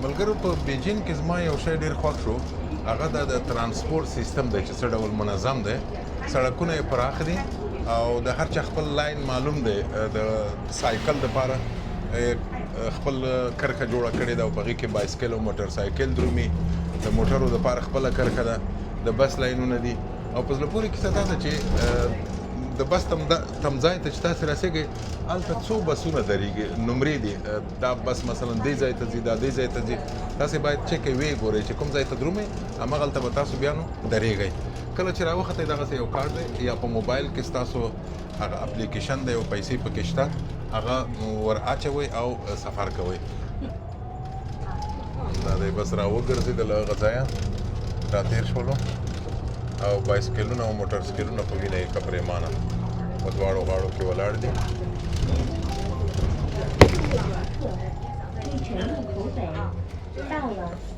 ملګرو په بیجینګ کې زما یو شی ډېر خوښ شو، هغه د ترانسپورت سیستم دی چې څه ډول منظم دی. سړکونه یې پراخ دي او د هر چا خپل لاین معلوم دی. د سایکل دپاره خپل کرښه جوړه کړې ده او په هغې کې بایسکل او موټر سایکل درومي. د موټرو دپاره خپله کرښه ده. د بس لاینونه دي او په زړه پورې کیسه دا ده چې د بس تمځای ته چې تاسې رسېږئ هلته څو بسونه درېږي، نمرې دي. دا بس مثلا دې ځای ته ځي، دا دې ځای ته ځي. تاسې باید چک یې ویې ګورئ چې کوم ځای ته درومئ، هماغلته به تاسو بیا نو درېږئ. کله چې راوختئ دغسې یو کارت دی یا په موبایل کې ستاسو هغه اپلیکیشن دی او پیسې پکې شته، هغه ور اچوئ او سفر کوئ. دا دی بس راوګرځېدل هغه ځایه، راتېر شولو او بایسکلونه او موټر سایکلونه په وینه یې ښه پرېمانه په دواړو غاړو کې ولاړ دي.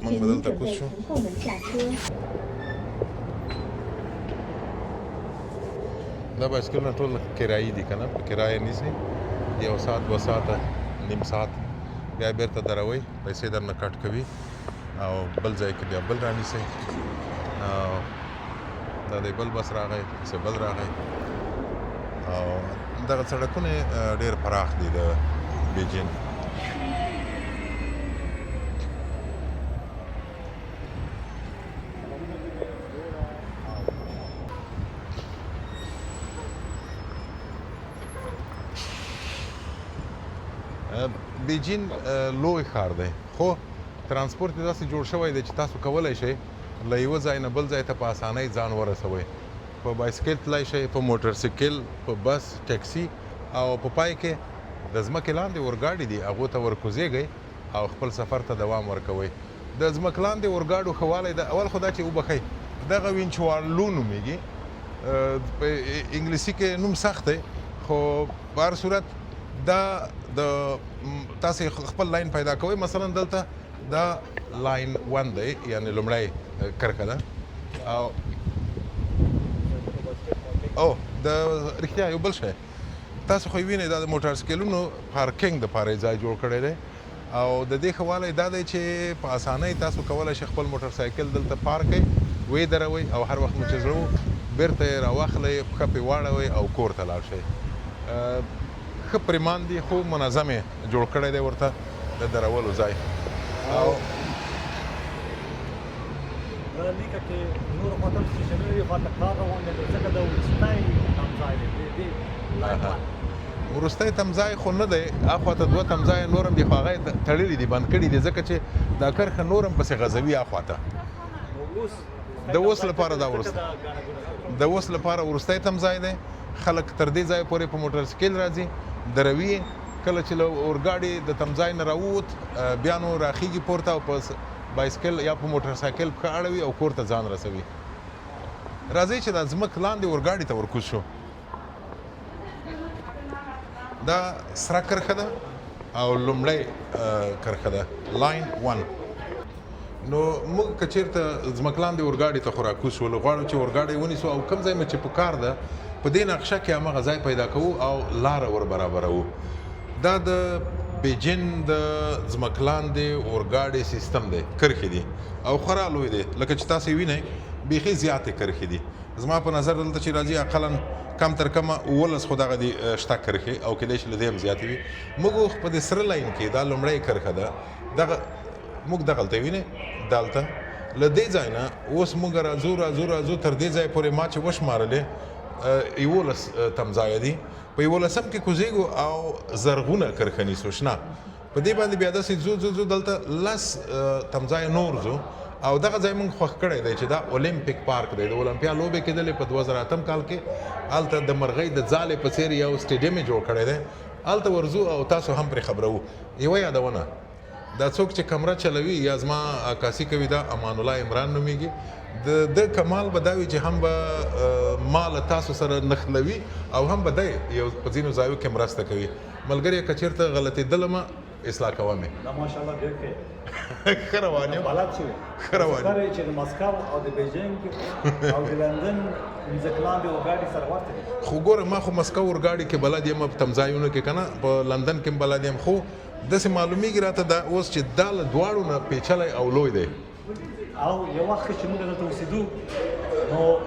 موږ به دلته کوز شو. دا بایسکلونه ټول کرایي دي که نه، په کرایه نیسئ. 1 ساعت 2 ساعته نیم ساعت بیا بېرته دروئ، پیسې درنه کټ کوي او بل ځای کې بیا بل رانیسئ. دا دی بل بس راغی، پسې بل راغی او دغه سړکونه ډېر پراخ دي د بیجینګ. بیجینګ لوی ښار دی خو ترانسپورت یې داسې جوړ شوی دی چې تاسو کولی شئ له یوه ځای نه بل ځای ته په اسانۍ ځان ورسوئ. په بایسکل تللی شئ، په موټر سایکل، په بس، ټیکسي او په پای کې د ځمکې لاندې اورګاډي دي، هغو ته ورکوزېږئ او خپل سفر ته دوام ورکوئ. د ځمکې لاندې اورګاډو ښه والی د اول خو دا چې وبښئ دغه وینچوالو نومېږي. په انګلیسي کې نوم سخت دی خو په هر صورت دا د تاسې خپل لاین پیدا کوئ. مثلا دلته دا لاین 1 دی، یعنې لومړی کرښه ده او د رښتیا یو بل شی تاسو خو یې وینئ، دا د موټر سایکلونو پارکینګ دپاره یې ځای جوړ کړی دی او د دې ښه والی دا دی چې په اسانۍ تاسو کولی شئ خپل موټر سایکل دلته پارک کړئ، ویې دروئ او هر وخت مو چې زړه و بېرته یې راواخلئ، پښه پرې واړوئ او کور ته لاړ شئ. ښه پرېمان دي خو منظم یې جوړ کړی دی ورته د درولو ځای. او لیکه کې نور خواته سټیشنونه دي، خواته کار روان دی، ځکه د وروستی تمځای دی دې لاین 1. وروستی تمځای خو نه دی، اخواته 2 تمځایه نور هم دي خو هغه یې تړلي دي، بند کړي دي، ځکه چې دا کرښه نور هم پسې غځوي اخواته. د اوس لپاره دا د اوس لپاره وروستی تمځای دی. خلک تر دې ځایه پورې په موټر سایکل راځي، دروي یې. کله چې له اورګاډي د تمځای نه راووت بیا نو راخیږي پورته او په بایسکل یا په موټر سایکل پښه اړوي او کور ته ځان رسوي. راځئ چې دا ځمکې لاندې اورګاډي ته ورکوز شو. دا سره کرښه ده او لومړی کرښه ده لاین 1. نو موږ که چېرته ځمکې لاندې اورګاډي ته خو راکوز شولو، غواړو چې اورګاډی ونیسو او کوم ځای مو چې په کار ده په دې نقشه کې هماغه ځای پیدا کوو او لاره ور برابروو. دا د بیجینګ د ځمکې لاندې اورګاډي سیستم دی، کرښې دي او خورا لوی دی. لکه چې تاسې وینئ بیخي زیاتې کرښې دي. زما په نظر دلته چې راځي اقلا کم تر کمه 19 خو دغه دي شته کرښې او کیدای شي له دې هم زیاتې وي. موږ په دې سره لاین کې دا لومړی کرښه ده، دغه موږ دغلته وینئ دلته له دې ځای نه اوس موږ راځو راځو راځو تر دې ځای پورې ما چې وشمارلې 11 تمځایه دي. په 11م کې کوزیږو او زرغونه کرښه نیسو شنه. په دې باندې بیا داسې ځو دلته 10 تمځایه نور ځو او دغه ځای موږ خوښ کړی دی چې دا اولمپیک پارک دی. د اولمپیا لوبې کېدلې په 2008 کال کې. هلته د مرغۍ د ځالې په څېر یو سټیډیم یې جوړ کړی دی، هلته ورځو او تاسو هم پرې خبرو. یوه یادونه، دا څوک چې کمره چلوي یا زما عکاسي کوي دا امان الله عمران نومیږي. د کمال به دا وي چې هم به ما له تاسو سره نښلوي او هم به دی یو په ځینو ځایو کې مرسته کوي. ملګري که چېرته غلطېدلمه اصلاح کوم یې. دا ماشاءالله ډېر ښه ښه روان یم، بلد شوی. ښه روان یم. چې د مسکو او د بیجینګ او د لندن ځمکې لاندې اورګاډي سره ورته دي. خو ګوره ما خو مسکو اورګاډي کې بلد یم، په تمځایونو کې که نه، په لندن کې هم بلد یم، خو داسې معلومیږي راته دا اوس چې دا له دواړو نه پیچلی او لوی دی او یو وخت کې چې موږ دلته اوسېدو نو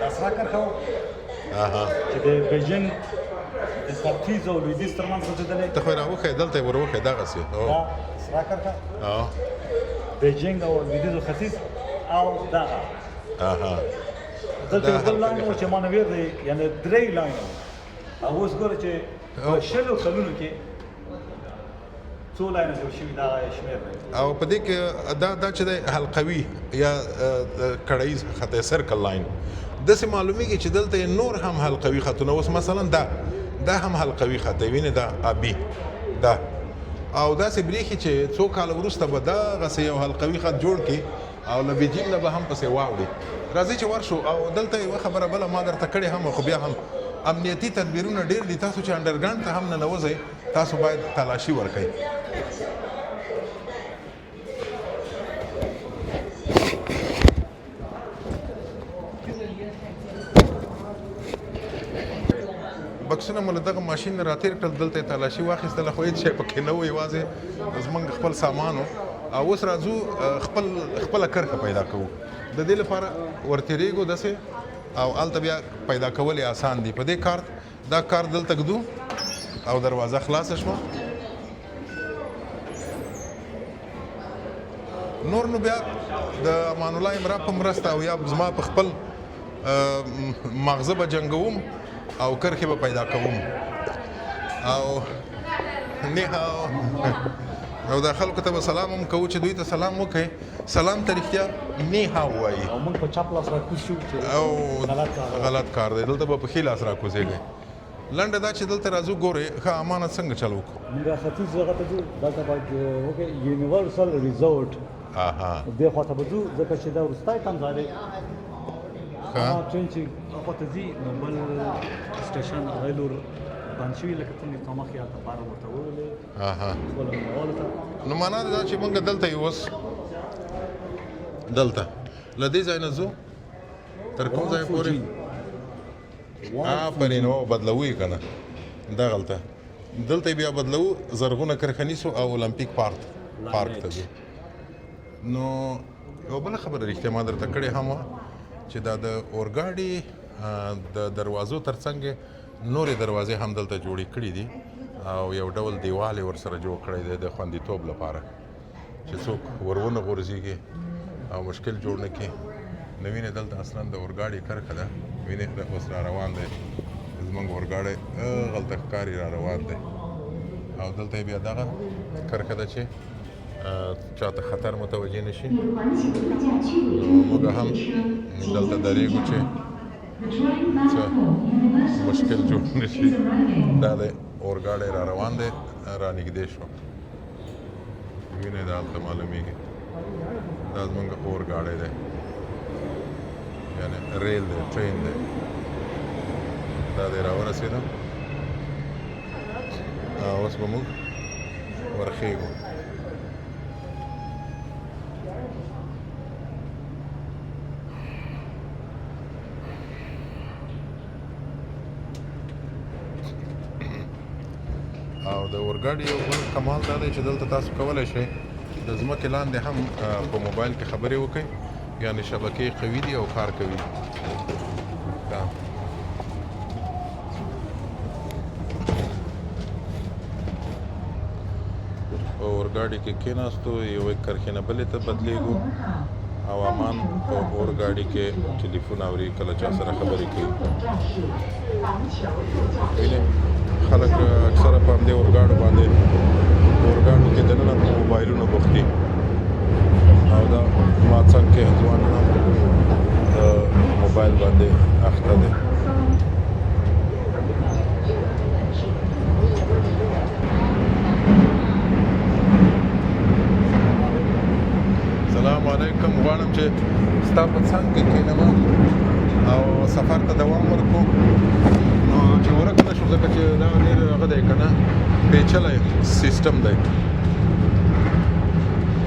دا سره کرښه وه چې د بیجینګ د ختیځ او لویدیځ ترمنځ غځېدلې ته خو یې راوښیې دلته یې ور وښیې دغسې دا سره کرښه بیجینګ او لویدیځ او ختیځ او دغه دلته یو بل لاین و چې مانویر دی یعنې درې لاین و او اوس ګوره چې په شلو کلونو کې څو لاینه جوړ شوي دا شمېر دی او په دې کې دا چې دی حلقوي یا کړهیز خط سرکل لاین داسې معلومیږي چې دلته یې نور هم حلقوي خطونه اوس مثلا دا هم حلقوي خط دی وینې دا آبي دا او داسې برېښي چې څو کاله وروسته به دغسې یو حلقوي خط جوړ کړي او له بیجینګ نه به هم پسې واوړي راځئ چې ورشو او دلته یوه خبره بله ما درته کړې هم خو بیا هم امنیتي تدبیرونه ډېر دي تاسو چې انډرګراونډ ته هم ننوځئ تاسو باید تلاشي ورکئ بکسونه مو له دغه ماشین نه راتېر کړل دلته یې تلاشي واخیستله خو هېڅ شی پکې نه و یوازې زموږ خپل سامان و او اوس راځو خپله کرښه پیدا کوو د دې لپاره ورتېرېږو داسې او هلته بیا پیدا کول یې اسان دي په دې کارت دا کارت دلته ږدو او دروازه خلاصه شوه نور نو بیا د امان الله امرا په مرسته او یا زما په خپل ماغزه به جنګوم او کرښې به پیدا کوم او نیهاو او دا خلکو ته به سلام هم کوو چې دوی ته سلام وکړئ سلام ته رښتیا نیهاو وایي او موږ په چپ لاس راکوز شو چې او غلط کار دی دلته به په ښي لاس راکوزېږئ لنډه دا چې دلته راځو ګورئ ښه امانت څنګه چل وکړو موږ ختیځ هغه ته ځو دلته باید وکړو یونیورسل ریزورټ دې خوا ته به ځو ځکه چې دا وروستی تمځای دی ټرین چې هغه ته ځي نو بل سټیشن هغې لور بند شوي لکه څنګه چې مخکې هلته باره ورته وویلې ولمنوالو ته نو معنا دا چې موږ دلته یو اوس دلته له دې ځای نه ځو تر کوم ځای پورې آفرین او بدلوو یې که نه دغلته دلته بیا بدلوو زرغونه کرښه نیسو او اولمپیک پارک ته ځو نو یو بله خبره رښتیا ما درته کړې هم وه چې دا د اورګاډي د دروازو ترڅنګ نورې دروازې هم دلته جوړې کړي دي او یو ډول دیوال یې ورسره جوړ کړی دی د خوندیتوب لپاره چې څوک ور ونه غورځېږي او مشکل جوړ نه کړي نو وینې دلته اصلا د اورګاډي کرښه ده وینې اوس را روان دی زموږ اورګاډی هغلته ښکاري را روان دی او دلته یې بیا دغه کرښه ده چې چاته خطر متوجه نشي نو موږ هم دلته درېږو چې څه مشکل جوړ نشي دا دی اورګاډی را روان دی را نږدې شو وینئ دا هلته معلومیږي دا زموږ اورګاډی دی یعنې ریل دی ټرین دی دا دی راورسېده اوس به موږ ورخېږو او د اورګاډي یو بل کمال دا دی چې دلته تاسو کولی شئ د ځمکې لاندې هم په موبایل کې خبرې وکړئ یعنې شبکې قوي دي او کار کوي په اورګاډي کې کېناستو یوې کرښې نه بلې ته بدلېږو او امان په اورګاډي کې ټلیفون اوري کله چا سره خبرې کوي خلک اکثره په همدې اورګاډو باندې اورګاډو کې دننه په موبایلونو بوخت دي او دا ما څنګ کې ځوان هم د موبایل باندې اخته دی سلام علیکم غواړم چې ستا په څنګ کې کښېنم او سفر ته دوام ورکړو نو چې ورک نه شو ځکه چې دا ډېر هغه دی که نه پیچلی سیسټم دی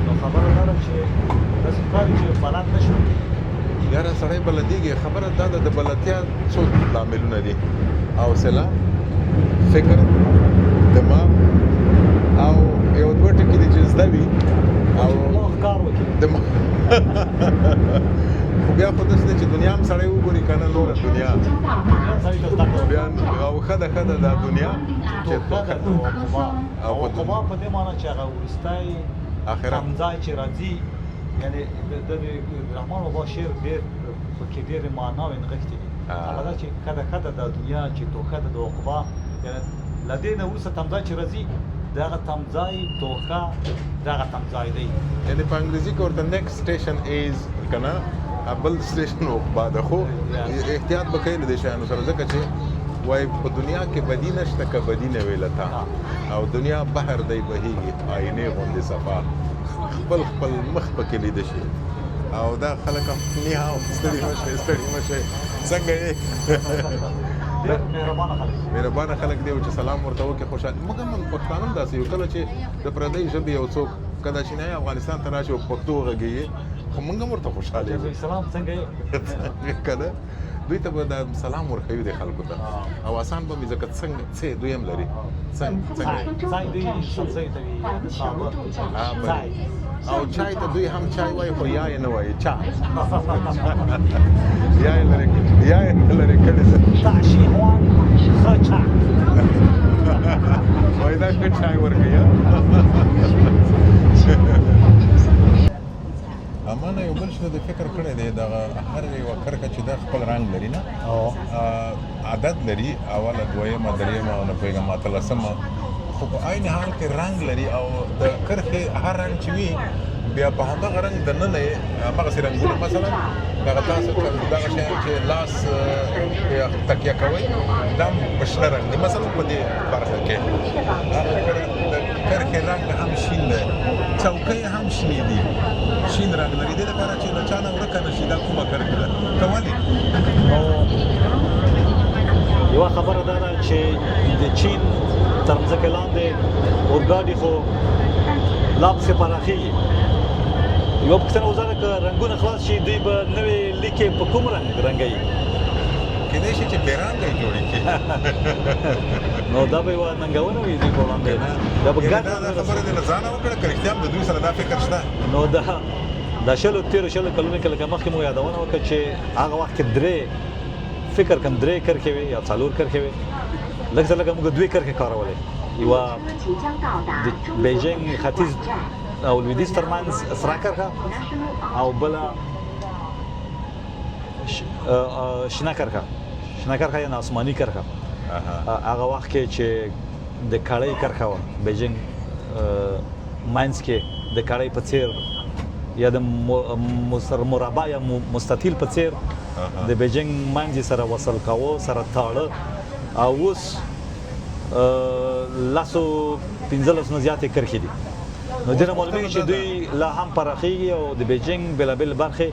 نو خبره دا ده چې داسې ښکاري چې بلد نه شو یاره سړی بلدېږي خبره دا ده د بلدتیا څو لاملونه دي حوصله فکر دماغ دوه ټکي دي چې زده وي او مخ کار وکړي خو بیا خو داسې ده چې دنیا هم سړی وګوري که نه نوره دنیا بیا او ښه ده دا دنیا چې او عقبا په دې معنی چې هغه وروستی آخرت همځای چې راځي یعنې د رحمان بابا شعر ډېر پکې ډېرې معناوې نغښتې دي هغه دا چې ښه ده دا دنیا چې توښه ده د عقبا یعنې له دې نه وروسته تمځای چې راځي د هغه تمځای توښه د هغه تمځای دی یعنې په انګریزي کې ورته نیکسټ سټیشن ایز که نه بل سټیشن عقبا ده خو احتیاط به کوي له دې شیانو سره ځکه چې وایي په دنیا کې بدي نشته که بدي نه وي له تا او دنیا بحر دی بهیږي آینې غوندې صفا خپل مخ پکې لیده شي او دا خلک هم نیهاو ستړي مه شئ څنګه یې مهربانه خلک دی چې سلام ورته وکړي خوشحال موږ هم پښتانه هم داسې یو کله چې د پردۍ ژبې یو څوک کله چې نه افغانستان ته راشي او پښتو وغږیږي خو موږ هم ورته خوشحاله یو سلام څنګه یې که نه دوی ته به دا سلام ورکوي د خلکو ته او آسان به مې ځکه څنګه څه دوی هم لري څنګه او چای ته دوی هم چای وایي خو یا یې نه وایي چا یا یې لرې کړې ده وایي دا ښه چای ورکوي امانه یو بل شی د فکر کړی دی دغه هر یوه کرښه چې دا خپل رنګ لري نه عدد لري اوله دویمه دریمه او نه پوهېږم اتلسمه خو په عین حال کې رنګ لري او د کرښې هر رنګ چې وي بیا په همدغه رنګ دننه یې همغسې رنګونه مثلا دغه تاسو دغه شیان چې لاس تکیه کوئ دا هم په شنه رنګ دی مثلا په دې برخه کې د کرښې رنګ هم شین دی چوکۍ هم شنې دي شین رنګ لري دې لپاره چې له چا نه ورکه نه شي دا کومه کرښه ده ته ولې یوه خبره دا ده چې د چین تر مځکې لاندې اورګاډي خو لا پسې پراخېږي یوه پوښتنه وزاره که رنګونه خلاص شي دوی به نوې لیکې په کوم رنګ رنګوي کېدای شي چې بې رنګه یې جوړې کړي نو دا به یوه ننګونه وي دوی په وړاندې دا به ګډ خبره دې له ځانه وکړه که رښتیا هم د دوی سره دا فکر شته نو دا شلو کلونو کې لکه مخکې مو یادونه وکړه چې هغه وخت کې فکر کوم درې کرښې وي یا څلور کرښې وي لږ څه لږه موږ دوې کرښې کارولې یوه د بیجینګ ختیځ او لویدیځ ترمنځ سره کرښه او بله شنه کرښه یعنې آسماني کرښه هغه وخت کې چې د کړۍ کرښه وه بیجینګ منځ کې د کړۍ په څېر یا د مربع یا مستطیل په څېر د بیجینګ منځ سره وصل کاوه سره تاړه او اوس 15 نه زیاتې کرښې دي نو دې نه معلومېږي چې دوی لا هم پراخېږي او د بیجینګ بېلابېل برخې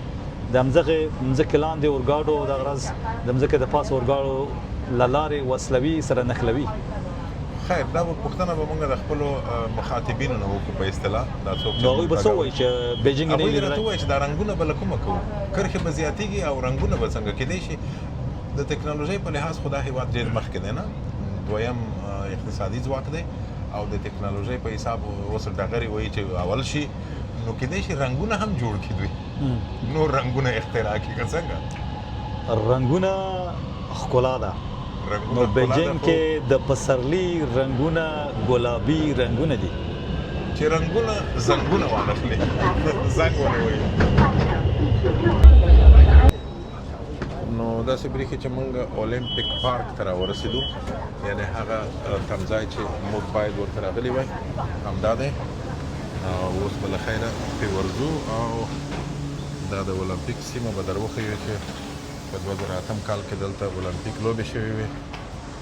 د مځکې لاندې اورګاډو دغه راز د مځکې د پاسه اورګاډو له لارې وصلوي سره نښلوي خیر دا به پوښتنه به موږ د خپلو مخاطبینو نه وکړو په اصطلاح دا څوک نو هغوی به څه وایي چې بیجینګ هغوی دې راته ووایي چې دا رنګونه به له کومه کوو کرښې به زیاتېږي او رنګونه به څنګه کېدای شي د ټکنالوژۍ په لحاظ خو دا هېواد ډېر مخکې دی نه دویم اقتصادي ځواک دی او د ټکنالوژۍ په حساب اوس ډغرې وایي چې اول شي نو کېدای شي رنګونه هم جوړ کړي دوی نور رنګونه اختراع کړي که څنګه رنګونه ښکلا ده نو بیجینګ کې د پسرلي رنګونه ګلابي رنګونه دي چې رنګونه زنګونه وانخلي زنګ ونه وایي نو داسې برېښي چې موږ اولمپیک پارک ته راورسېدو یعنې هغه تمځای چې موږ باید ورته راغلي وای همدا دی اوس به له خیره پرې ورځو او دا د اولمپیک سیمه به در وښیو چې په 2008 کال کې دلته اولمپیک لوبې شوې وې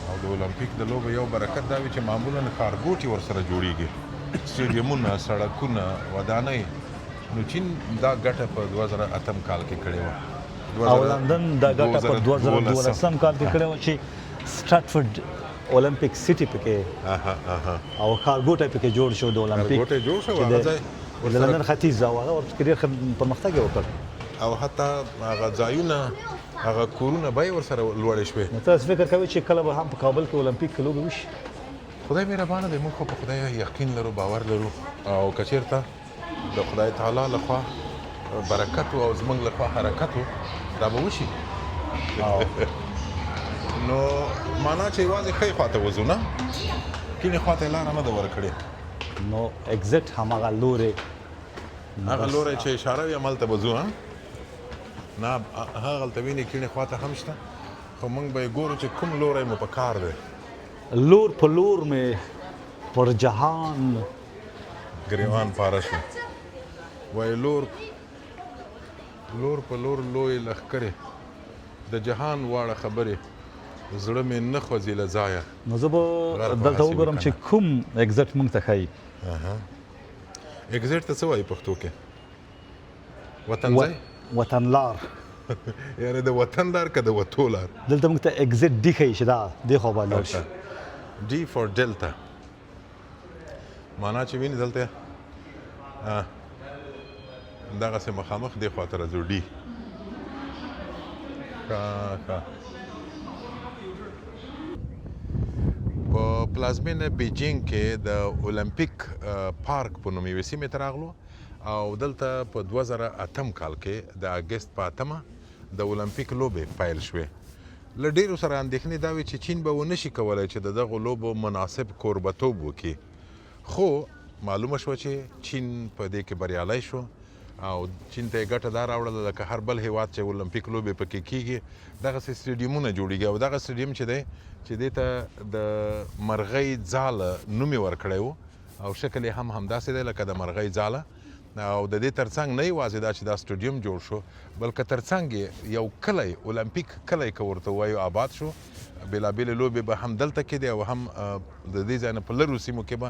او د اولمپیک د لوبو یو برکت دا وي چې معمولا ښارګوټي ورسره جوړېږي سټیډیمونه سړکونه ودانۍ نو چین دا ګټه په 2008 کال کې کړې وه او لندن دا ګټه په 2012 کال کې کړې وه چې سټاټفورډ اولمپیک سټي پکې او ښارګوټی پکې جوړ شو د اولمپیک د لندن ختیځ او هغه ورته ډېر پرمختګ یې وکړ او حتی هغه ځایونه هغه کورونه به یې ورسره لوړې شوې نو تاسو فکر کوئ چې کله به هم په کابل کې اولمپیک کې لوبې وشي خدای مهربانه دی، موږ خو په خدای یقین لرو، باور لرو، او که چېرته د خدای تعالی لخوا برکت او زموږ لخوا حرکت دا به وشي. نو معنا چې یوازې ښۍ خواته وځو نه، کیڼې خواته یې لاره نه ده ورکړې. نو اگزیټ هماغه لورې هغه لوری چې اشاره وي همالته به ځو. نه هغلته وینې کیڼې خواته هم شته، خو موږ به یې ګورو چې کوم لوری مو په کار دی. لور په لور مې پر جهان ګریوان پاره شو. وایي لور په لور لوی لښکرې، د جهان واړه خبرې، زړه مې نه خوځي له ځایه. نو زه به دلته وګورم چې کوم اگزیټ موږ ته ښایي. اگزیټ ته څه وایي پښتو کې؟ وطن ځای؟ وطن لار. یعنې د وطن لار که د وتو لار؟ دلته موږ ته اگزیټ ډي ښایي چې دا دې خوا به لاړ شي. ډي فور ډلتا، معنا چې ویني دلته دغسې مخامخ دې خواته راځو ډي. په پلازمینه بیجینګ کې د اولمپیک پارک په نوم یوې سیمې ته راغلو، او دلته په 2008 کال کې د اګست په 8 د اولمپیک لوبې پیل شوې. له ډیرو سره اندېښنې دا وې چې چین به ونه شي کولی چې د دغو لوبو مناسب کوربتوب وکړي، خو معلومه شوه چې چین په دې کې بریالی شو، او چین ته یې ګټه دا راوړله لکه هر بل هیواد چې اولمپیک لوبې پکې کیږي دغسې سټیډیمونه جوړېږي، او دغه سټیډیم چې دی چې دې ته د مرغۍ ځاله نوم یې ورکړی و، او شکل یې هم همداسې دی لکه د مرغۍ ځاله. او د دې ترڅنګ نه یوازې دا چې دا سټیډیم جوړ شو، بلکې ترڅنګ یې یو کلی، اولمپیک کلی که ورته وایو، آباد شو. بېلابېلې لوبې به هم دلته کېدې او هم د دې ځای نه په لرو سیمو کې به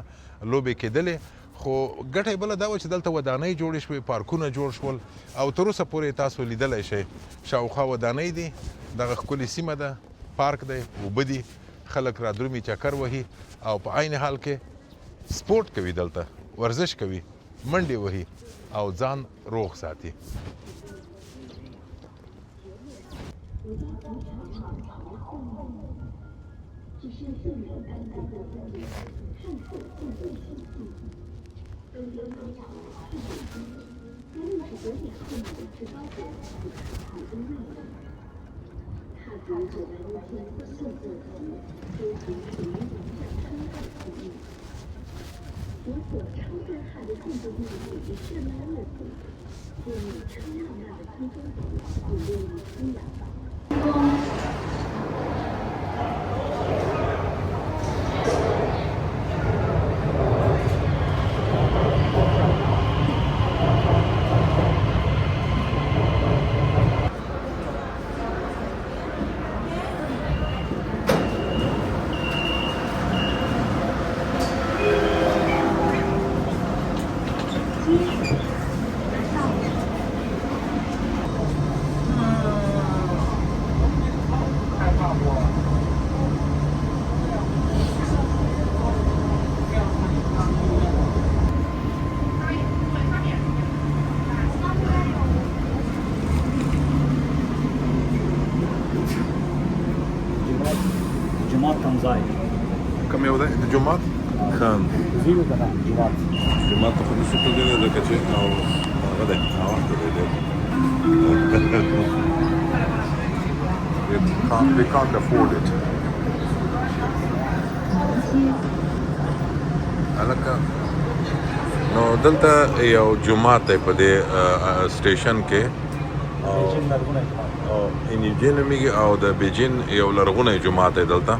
لوبې کېدلې، خو ګټه یې بله دا وه چې دلته ودانۍ جوړې شوې، پارکونه جوړ شول، او تر اوسه پورې تاسو لیدلی شئ شاوخوا ودانۍ دي، دغه ښکلې سیمه ده، پارک دی، اوبه دي، خلک رادرومي چکر وهي، او په عین حال کې سپورټ کوي، دلته ورزش کوي، منډې وهي او ځان روغ ساتي. جماعت هم ځای کوم یو دی د جومات؟ زیرو که نه جماعت ته خو نشو پوهېدلی ځکه چې هغه دی ناوخته دی ډېر. They can't afford it. هلکه نو دلته یو جومات دی په دې سټیشن کې، انیجین نومیږي، او د بیجین یو لرغونی جومات دی دلته.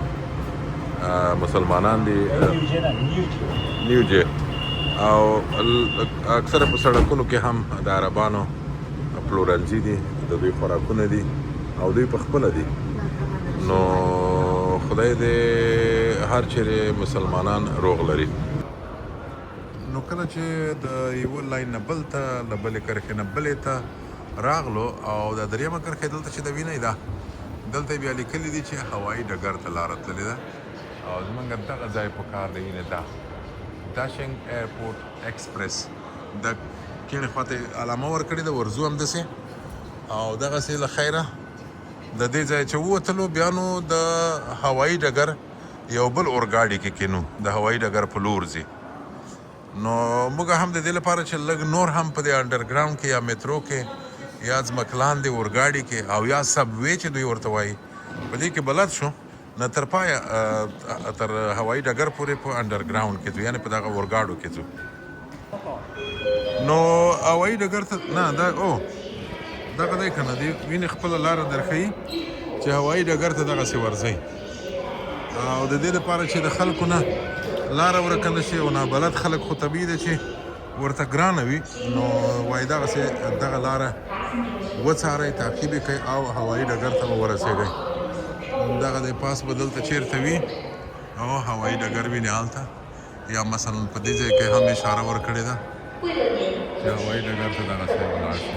مسلمانان دي نیوجې، او اکثره په سړکونو کې هم د عربانو پلورنځي دي، د دوی خوراکونه دي، او دوی په خپله دي. نو خدای دې هر چیرې مسلمانان روغ لري. نو کله چې د یوه لاین نه بل ته، له بلې کرښې نه بلې ته راغلو، او د دریمه کرښې دلته چې د وینئ ده، دلته بیا لیکلي دي چې هوایي ډګر ته لاره تللې ده، او زمونږ دغه ځای په کار دی، وینې ده داشنګ ایرپورټ ایکسپریس. د کیڼې خواته علامه ورکړې ده، ورځو همداسې، او دغسې له خیره د دې ځای چې ووتلو، بیا نو د هوایي ډګر یو بل اورګاډي کې کینو د هوایي ډګر په لور ځي نو موږ هم د دې لپاره چې لږ نور هم په دې انډرګراوند کې یا میترو کې یا ځمک لاندې اورګاډي کې او یا سب وی چې دوی ورته وایي په دې کې بلد شو نه تر پایه تر هوایي ډګر پورې په انډرګراوند کې ځو یعنې په دغه اورګاډو کې ځو نو هوایي ډګر ته نه دا دغه دی که نه دی وینې خپله لاره درښیي چې هوایي ډګر ته دغسې ورځئ او د دې لپاره چې د خلکو نه لاره ورکه نه شي او نابلد خلک خو طبیعي ده چې ورته ګرانه وي نو وایي دغسې دغه لاره وڅارئ تعقیب یې کوئ او هوایي ډګر ته به ورسېږئ دغه د پاس به دلته چیرته وي او هوایي ډګر وینې هلته یا مثلا په دې ځای کې هم اشاره ورکړې ده چې هوایي ډګر ته دغسې ولاړ شي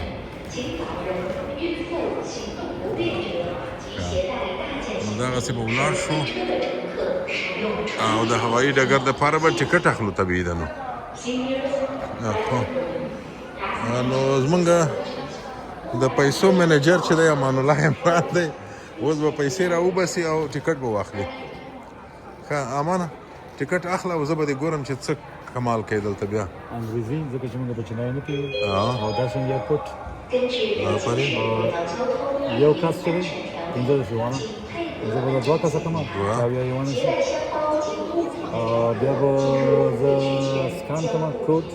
نو دغسې به ولاړ شو او د هوایي ډګر دپاره به ټکټ اخلو طبیعي ده نو زمونږ د پیسو منیجر چې دی امان الله عمران دی اوس به پیسې راوباسي او ټکټ به واخلي ښه امانه ټکټ اخله او زه به دې ګورم چې څه کمال کوي دلته بیا انګریزي ځکه چې موږ بچنای نه کوي او داسې ایرپورټ یو کس چې دی 15 افغانه زه به دوه کسه کوم او یا یوانه شي بیا به زه سکان کوم کوډ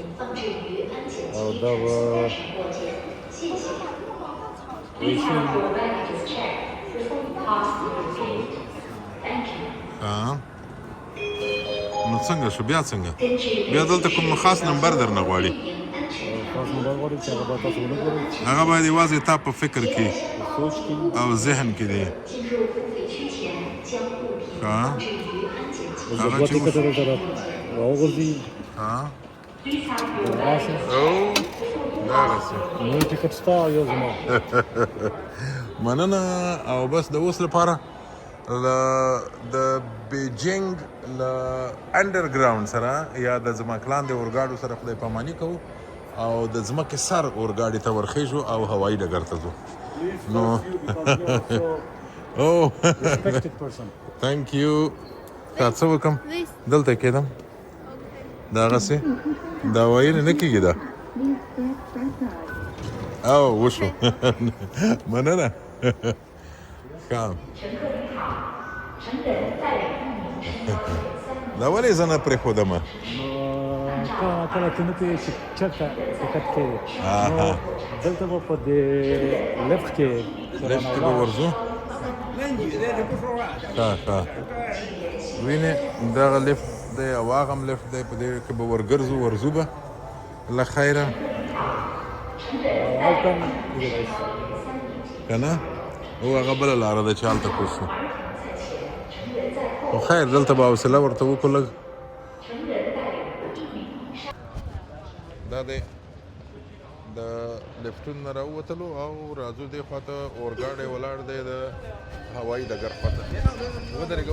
او دا به نو څنګه شو بیا څنګه بیا دلته کوم خاص نمبر درنه غواړي هغه باید یوازې تا په فکر کې او ذهن کې دی هغه چې مننه او بس د اوس لپاره د بیجینګ له انډرګراوند سره یا د ځمک لاندې اورګاډو سره خدای پاماني کوو او د ځمکې سر اورګاډي ته ورخیژو او هوایي ډګر ته ځو نو تhank you څه وکړم دلته کېدم دغسې دا ویل نه کېږي دا او وشو مننه ښه دا ولې زه نه پرېښودم کله چې نه پوهېږې چې چېرته ټکټ کوې نو دلته به په دې لفټ کې به ورځو ښه وینې دغه لفټ دی او هغه هم لفټ دی په دې کې به ورځو به له خیره که نه او هغه بله لاره ده چې هلته کوز شو خو خیر دلته به حوصله ورته وکړو لږ دا دی د لفټون نه راووتلو او راځو دې خواته اورګاډی ولاړ دی د هوایي ډګر خواته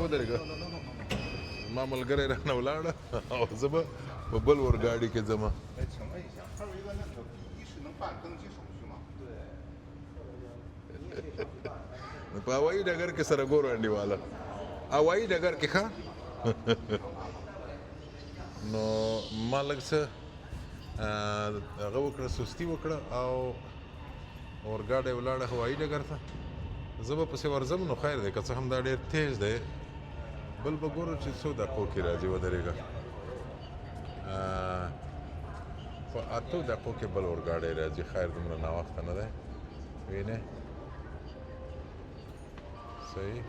ودرېږه ما ملګری رانه ولاړه او زه به په بل اورګاډي کې ځمه په هوایي ډګر کې سره ګورو انډیواله هوایي ډګر کې ښه نو ما لږ څه هغه وکړه سستي وکړه او اورګاډی ولاړه هوایي ډګر ته زه به پسې ورځم نو خیر دی که څه هم دا ډېر تیز دی بل به ګورو چې څو دقیقو کې راځي ودرېږه په 8 دقیقو کې بل اورګاډی راځي خیر دومره ناوخته نه دی وینې صحیح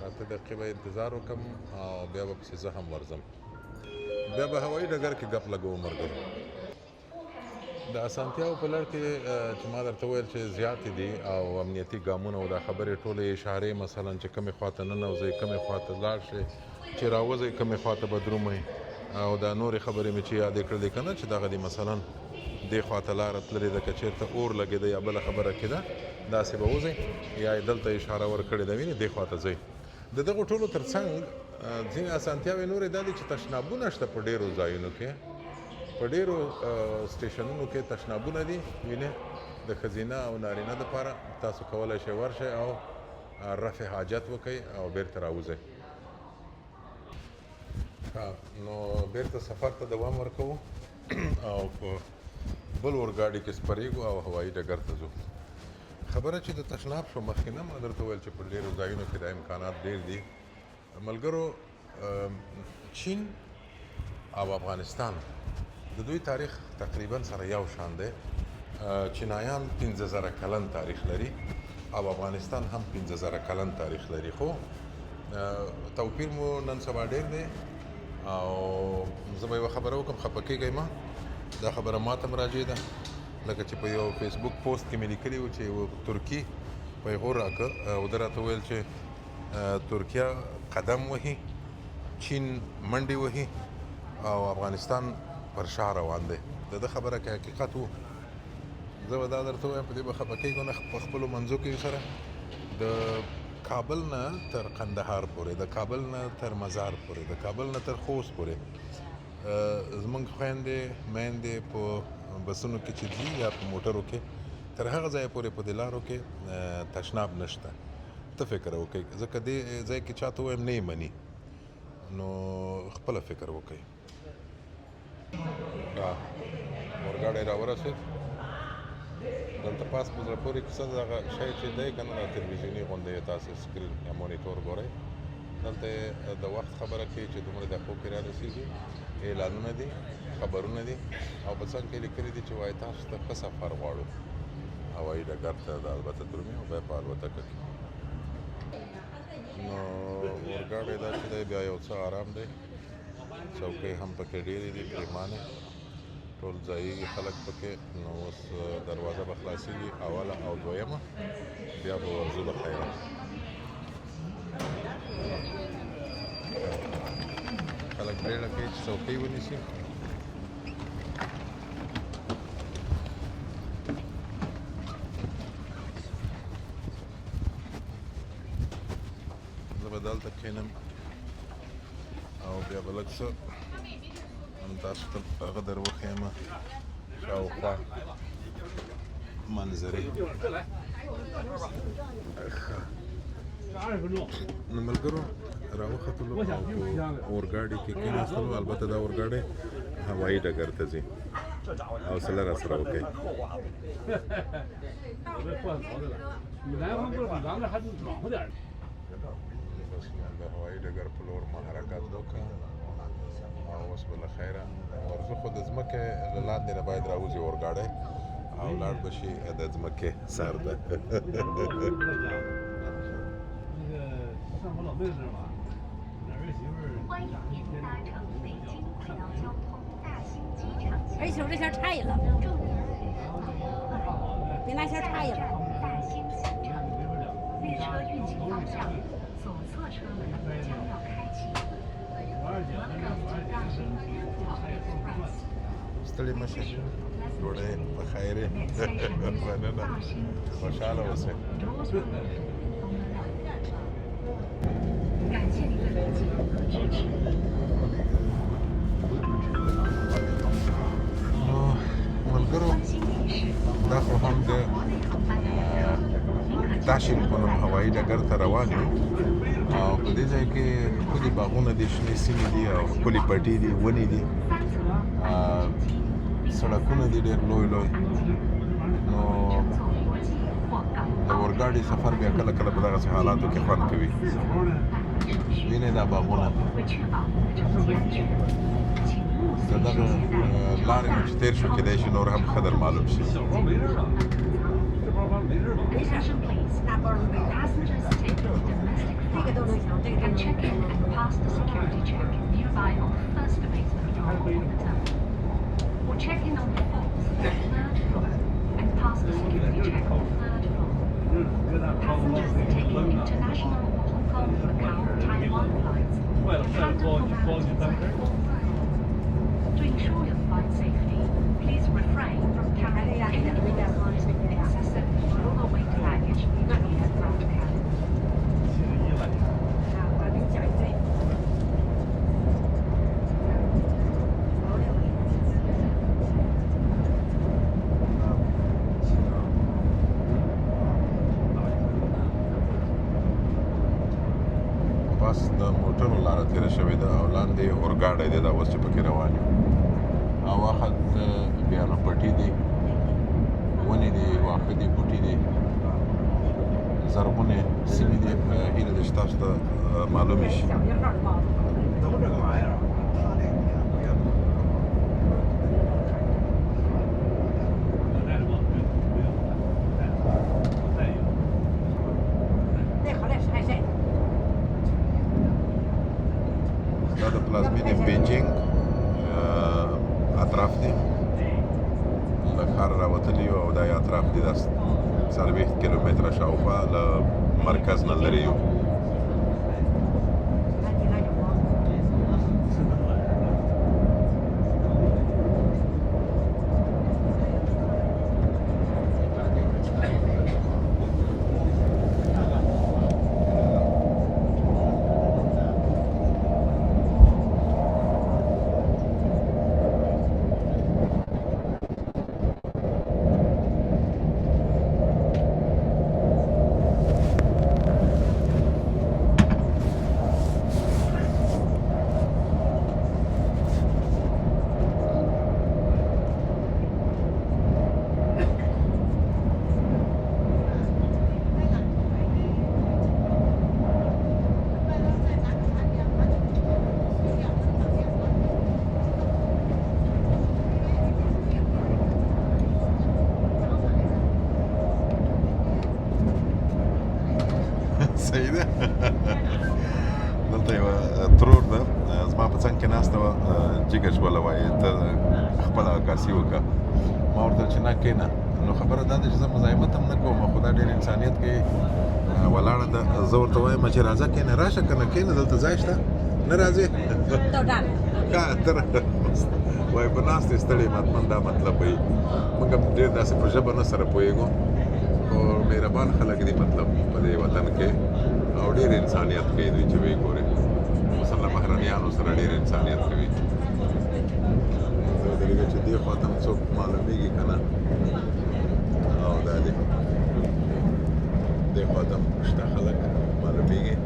8 دقیقې به انتظار وکړم او بیا به پسې زه هم ورځم بیا به هوایي ډګر کې ګپ لګوم ملګرو د اسانتیاو په لړ کې چې ما درته وویل چې زیاتې دي او امنیتي ګامونه او دا خبرې ټولې اشارې مثلا چې کومې خواته ننوځئ کومې خواته لاړ شئ چې راوځئ کومې خواته به درومئ او دا نورې خبرې مې چې یادې کړلې که نه چې دغه دي مثلا دې خواته لاره تللې ده که چېرته اور لګېده یا بله خبره کېده داسې به وځئ یا یې دلته اشاره ورکړې ده وینې دې خواته ځئ د دغو ټولو تر څنګ ځینې اسانتیاوې نورې دا دي چې تشنابونه شته په ډېرو ځایونو کې په ډېرو سټیشنونو کې تشنابونه دي وینې د ښځینه او نارینه دپاره تاسو کولی شئ ورشئ او رفع حاجت وکئ او بیرته راوځئ نو بیرته سفر ته دوام ورکوو او په بل اورګاډي کې سپرېږو او هوایي ډګر ته ځو. خبره چې د تشناب شو مخکې نه ما درته وویل چې په ډېرو ځایونو کې دا امکانات ډېر دي. ملګرو چین او افغانستان د دوی تاریخ تقریبا سره یو شان دی. چینایان 15,000 کلن تاریخ لري او افغانستان هم 15,000 کلن تاریخ لري، خو توپیر مو نن سبا ډېر دی. او زه به یوه خبره وکړم، خفه کېږئ مه، دا خبره ما ته مراجع ده. لکه چې په یو فیسبوک پوسټ کې مې لیکلي وو چې یو ترکي پیغور راکړه او ده راته وویل چې ترکیه قدم وهي، چین منډې وهي او افغانستان پر شا روان دی. د ده خبره که حقیقت و زه به دا درته ووایم، په دې به خفه کېږو نه. په خپلو منځو کې سره د کابل نه تر قندهار پورې، د کابل نه تر مزار پورې، د کابل نه تر خوست پورې زمونږ خویندې میندې په بسونو کې چې ځي یا په موټرو کې تر هغه ځایه پورې په دې لارو کې تشناب نشته. ته فکر وکړئ، ځکه دې ځای کې چاته ووایم نه یې مني، نو خپله فکر وکړئ. اورګاډی راورسېد، دلته پاس په زړه پورې کیسه دغه شی چې دی که نه دا تلویزیوني غوندې تاسې سکرین یا مونیټور ګورئ، دلته د وخت خبره کوي چې دومره دقیقو کې را رسېږي، اعلانونه دي، خبرونه دي او په څنګ کې لیکلي دي چې وایي تاسو ته ښه سفر غواړو هوایي ډګر ته د البته درومي او بیا په الوتکه کې. نو اورګاډی دا چې دی بیا یو څه آرام دی، چوکۍ هم پکې ډېرې دي پرېمانې، ټول ځایي خلک پکې. نو اوس دروازه به خلاصېږي، اوله او دویمه، بیا به ورځو د خیره. خلک بیړه کوي چې څوکۍ ونیسي. زه به دلته کښېنم او بیا به لږ څه تاسو ته هغه در وښیم شاوخوا منظرې. نو ملګرو راوختلو او په اورګاډي کې کېناستلو. البته دا اورګاډی هوایي ډګر ته ځي. حوصله راسره وکړئ. بس د هوایي ډګر په لور ما حرکت وکړ او اوس به له خیره ورځو. خو د ځمکې له لاندې نه باید راوځي اورګاډی او لاړ به شي د ځمکې سر ته.而且我这下差异了，比那下差异了。列车运行方向，左侧车门将要开启。ستړي مه شئ، ډوډۍ په خیر یې. مننه، خوشحاله اوسئ.感谢您的理解和支持。ملګرو دا خو هم د داشین په نوم هوایي ډګر ته روان یو او په دې ځای کې ښکلي باغونه دي، شنې سیمې دي او ښکلي پټي دي، ونې دي، سړکونه دي ډېر لوی لوی. نو د اورګاډي سفر بیا کله کله په دغسې حالاتو کې خوند کوي. وینئ دا باغونه د دغه لارې نه چې تېر شو کېدای شي نور هم ښه در معلوم شي. To ensure your flight safety, please refrain from carrying excessive overweight baggage in the aircraft cabin. بس د موټرو لاره لاره تېره شوې ده او لاندې اورګاډی دی دا اوس چې پکې روان یو او واخت بیا نو پټي دي ونې دي واښه دي بوټي دي زرغونې سیمې دي هیله ده چې تاسو ته معلومې شي دا د پلازمینې بیجینګ اطراف دي له ښار راوتلي یو او دا یې اطراف دي دا 40 کیلومتره شاوخوا له مرکز نه لرې یو صحیح ده دلته یوه ترور ده زما په څنګ کې ناسته وه جګه شوله وایي ته خپله عکاسي وکړه ما ورته چې نه کښېنه نو خبره دا ده چې زه مزاحمت هم نه کوم خو دا ډېر انسانیت کې ولاړه ده زه ورته وایم چې راځه کښېنه راشه که نه کښېنه دلته ځای شته نه راځې ښه ته وایي په ناستې ستړی مطمن دا مطلب وایي موږ هم ډېر داسې په ژبه نه سره پوهېږو خو مهربان خلک دي مطلب په دې وطن کې او ډېر انسانیت کوي دوی چې وایي ګورې مسلم بهرنیانو سره ډېر انسانیت کوي درېږه چې دې خوا ته هم څوک معلومېږي که نه او دا دې دې خوا ته هم شته خلک معلومېږي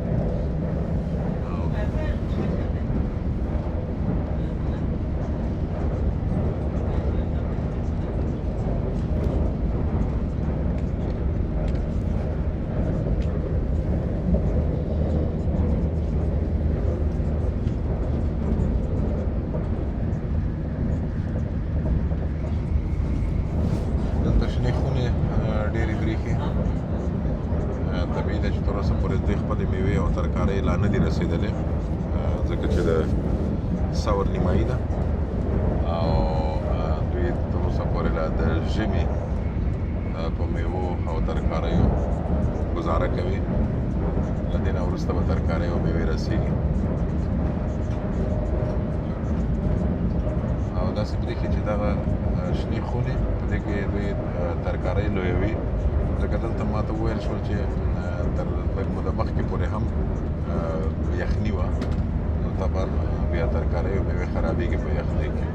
ترکارۍ لا نه دي رسېدلې ځکه چې د ثور نیمایي ده او دوی تر اوسه پورې لا د ژمي په میوو او ترکاریو ګزاره کوي له دې نه وروسته به ترکارۍ او میوې رسېږي او داسې برېښي چې دغه شنې خونې په دې کې دوی ترکارۍ لویوي ځکه دلته ما ته وویل شول چې تر لږ موده مخکې پورې هم یخني وه نو طبعا بیا ترکارۍ او میوې خرابېږي په یخنۍ کې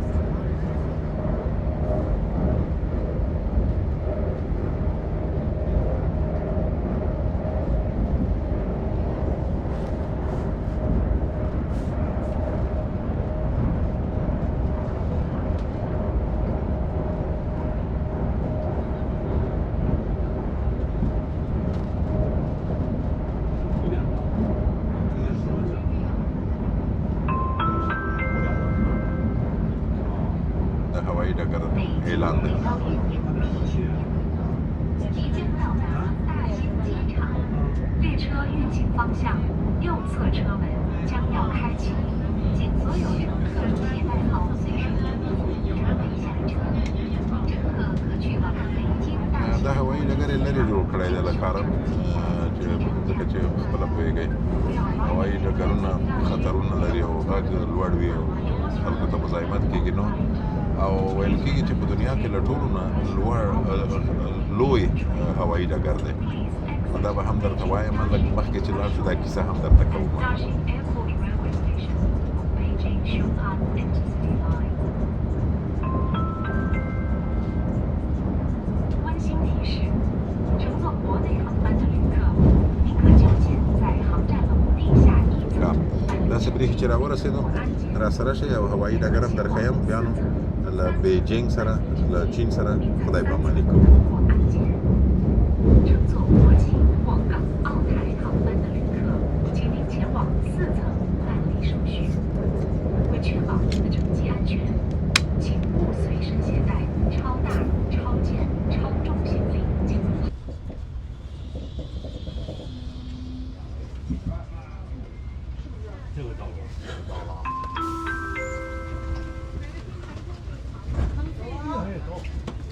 ډګر اعلان دی 即将到达大兴机场，列车运行方向右侧车门将要开启，请所有乘客携带好随身物品，准备下车。乘客可去往北京大兴。دا هوایي ډګر یې لرې جوړ کړی دی له ښاره چې ځکه چې خپله پوهېږئ هوایي ډګرونه خطرونه لري او غږ لوړ وي او خلکو ته مزاحمت کېږي نو او ویل کېږي چې په دنیا کې له ټولو نه لوی هوایي ډګر دی دا به هم درته وایم لږ مخکې چې لاړ شو دا کیسه هم درته کوم داسې داسې برېښي چې راورسېدو راسره شئ او هوایي ډګر هم درښیم بیا نو له بیجینګ سره له چین سره خدای پاماني کوو. 乘坐国际或港澳台航班的旅客，请您前往4层办理手续。为确保您的乘机安全，请勿随身携带超大、超重行李进入。这个到了。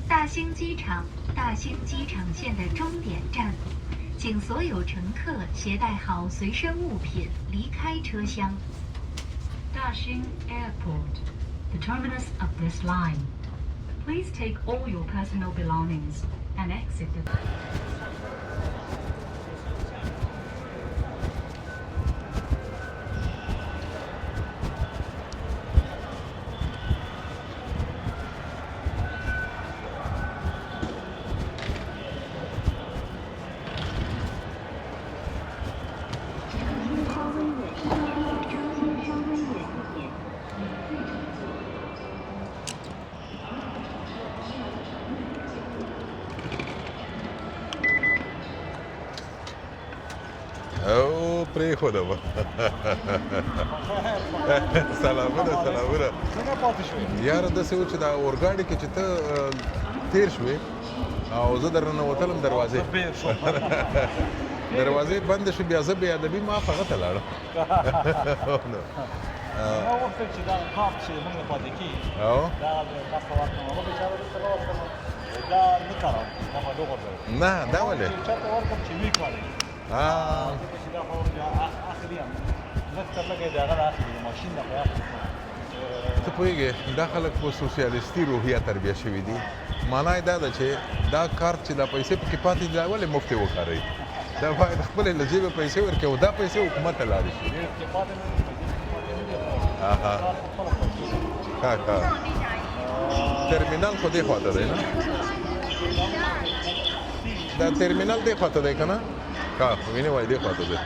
大兴机场线的终点站，请所有乘客携带好随身物品离开车厢。Daxing Airport, the terminus of this line. Please take all your personal belongings and exit the. او پرېښوده به سلامونه سلامونه څنګه پاتې شوې؟ یاره داسې و چې دا اورګاډي کې چې ته تېر شوې او زه در ننوتلم دروازې دروازې بندې شوې بیا زه بې ادبي ما هغه ته لاړم ما غوښتل چې دا کار چې موږ پاتې کېږي او دا تاسو ورته نو بیچاره دلته راوستم دا نه کارم دا به وغورځوي نه دا ولې چاته ورکړم چې وی کړی چې دا خو اخلي هم لږ تر لږه د هغه نه اخلي د ماشین نه خو اخلي ته پوهېږې دا خلک په سوسیالیستي روحیه تربیه شوي دي معنا یې دا ده چې دا کار چې دا پیسې پکې پاتې دي دا ولې مفتې وکاروي دا باید خپلې له جیبه پیسې ورکړي او دا پیسې حکومت ته لاړې شي ښه ښه ترمینل خو دې خواته دی نه دا ترمینل دې خواته دی که نه ښه وینې وایي دې خواته دی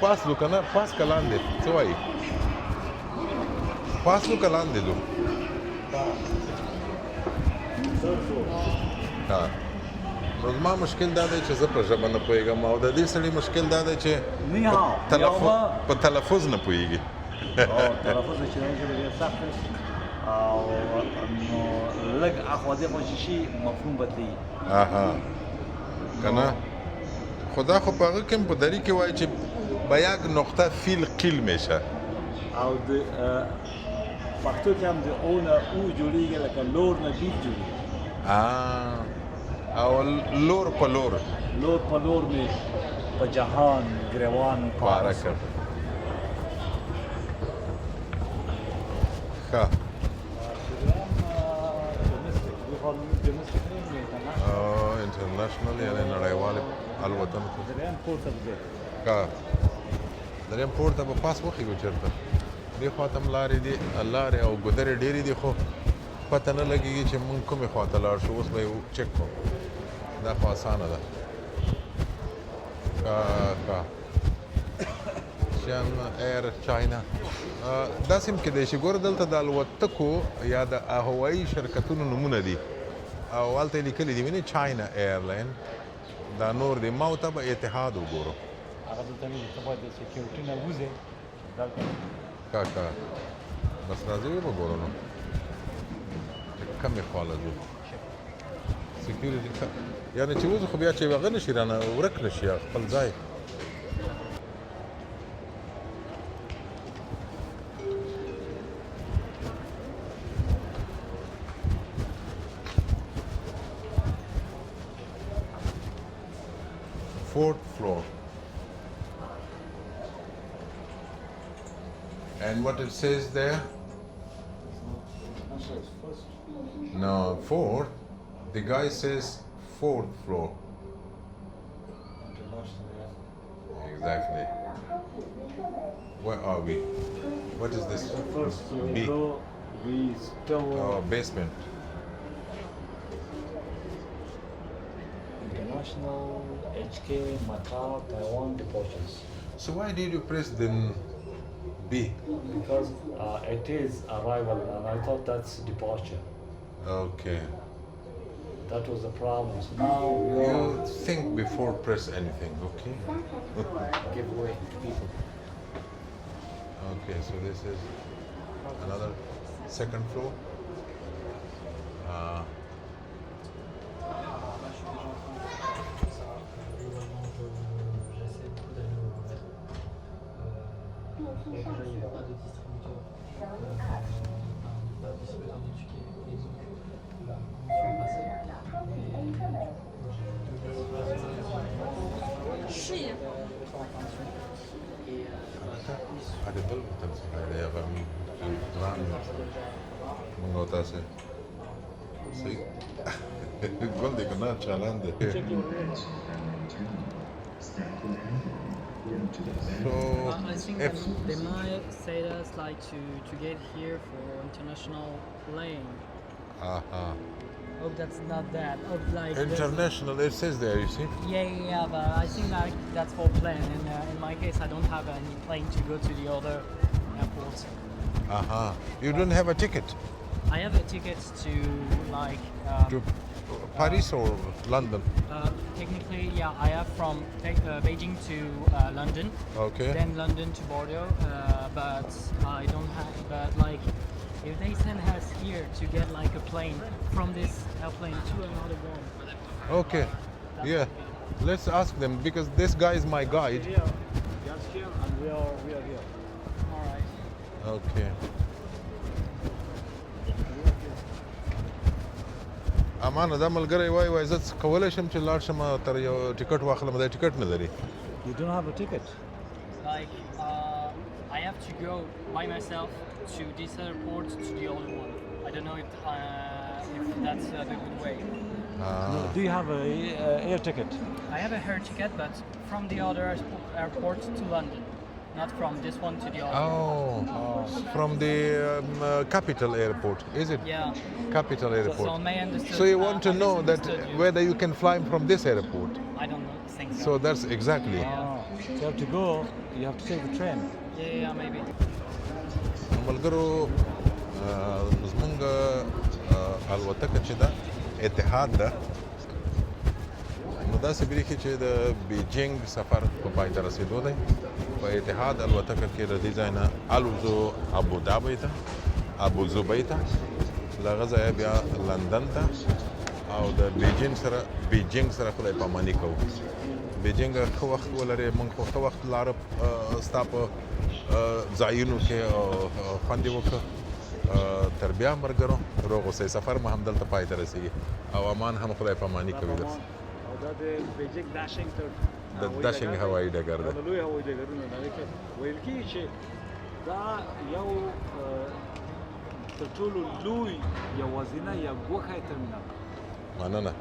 پاس لو که نه پاس که لاندې څه وایي پاس لو که لاندې ځو ها نو زما مشکل دا دی چې زه په ژبه نه پوهېږم او د دې سړي مشکل دا دی چې په تلفظ نه پوهېږي تلفظ چې نه ژبه ډېر سخت دی او نو لږ اخوا دېخوا چې شي مفهوم بدلېږي که نه خو دا خو په هغه کې هم په دري کې وایي چې بیاگ نقطه فیل قیل میشه او د پښتو کې هم د او نه او جوړېږي لکه لور نه بیل جوړېږي او لور په لور لور په لور مې په جهان ګریوان پاره کړ ښه انټرنیشنل یعنې نړیوالې الوتنو ته دریم پورته ځي ښه دریم پورته به پاس وخېږو چېرته دې خوا ته هم لارې دي لارې او ګودرې ډېرې دي خو پته نه لګېږي چې مونږ کومې خوا ته لاړ شو اوس به یې چک کړو دا خو اسانه ده ښه شیان ایر چاینا داسې هم کیدای شي ګوره دلته د الوتکو یا د هوایي شرکتونو نومونه دي او هلته یې لیکلي دي وینې چاینا ایرلاین دا نور دی ما ورته به اتحاد وګورو هغه دلته نه دي ته باید د سیکیورټي نه وځې دلته ښه بس راځئ ویې به ګورو نو کمې خوا له ځو سیکیورټي یعنې چې وځو خو بیا چې هغه نه شي رانه ورک نه شي خپل ځای Fourth floor. And what it says there? No, fourth. The guy says fourth floor. Exactly. Where are we? What is this? First B. floor, we still Oh, basement. international, HK, Macau, Taiwan departures. So why did you press then B? Because it is arrival, and I thought that's departure. Okay. That was the problem. So now we You are think before press anything, okay? give way to people. Okay, so this is another second floor. Ada bel bukan sih ada ya kami tuan mengotasi. Si, gol de kena challenge. So I think if they might say us like to get here for international plane. Hope that's not that. Hope like international, it says there, you see. yeah, but I think like that's for plane. And in my case, I don't have any plane to go to the other airports. You don't have a ticket I have a ticket to like to Paris or London. technically, yeah, I have from Beijing to London. Okay. Then London to Bordeaux, but I don't have. But like, if they send us here to get like a plane from this airplane to another one. Okay. Yeah. Let's ask them because this guy is my guide. Here, just here, and we are here. All right. Okay. امانه دا ملګری وای زه کولای شم چې لاړ شم تر یو ټیکټ واخلم دا ټیکټ نه لري. You don't have a ticket. Like, I have to go by myself to this airport to the other one. I don't know if that's the good way. Do you have a air ticket? I have a air ticket, but from the other airport to London, not from this one to the other. From the capital airport, is it? Yeah. Capital airport. So may I understand? So you want to know that misunderstood you. whether you can fly from this airport. I don't think so. So that's exactly. So you have to go. You have to take the train. Yeah, maybe. ملګرو زمونږ الوتکه چې ده اتحاد ده نو داسې بریښي چې د بیجینګ سفر په پای ته رسېدو دی په اتحاد الوتکه کې د دې ځای نه الوزو ابودابۍ ته ابوظبۍ ته له هغه ځایه بیا لندن ته او د بیجینګ سره خدای پاماني کوو بیجینګ ښه وخت ولرې موږ خو ښه وخت لاره ستا په ځایونو کې خوند یې وکړه تر بیا ملګرو روغ اوسئ سفر مو همدلته پای ته رسېږي او امان هم خدای پاماني کوي درسره او دا د بیجینګ داشنګ تر د داشنګ هوایي ډګر دی د لوی هوایي ډګرونو نه دی ویل کېږي چې دا یو تر ټولو لوی یوازینی یا ګوښی ترمینل مننه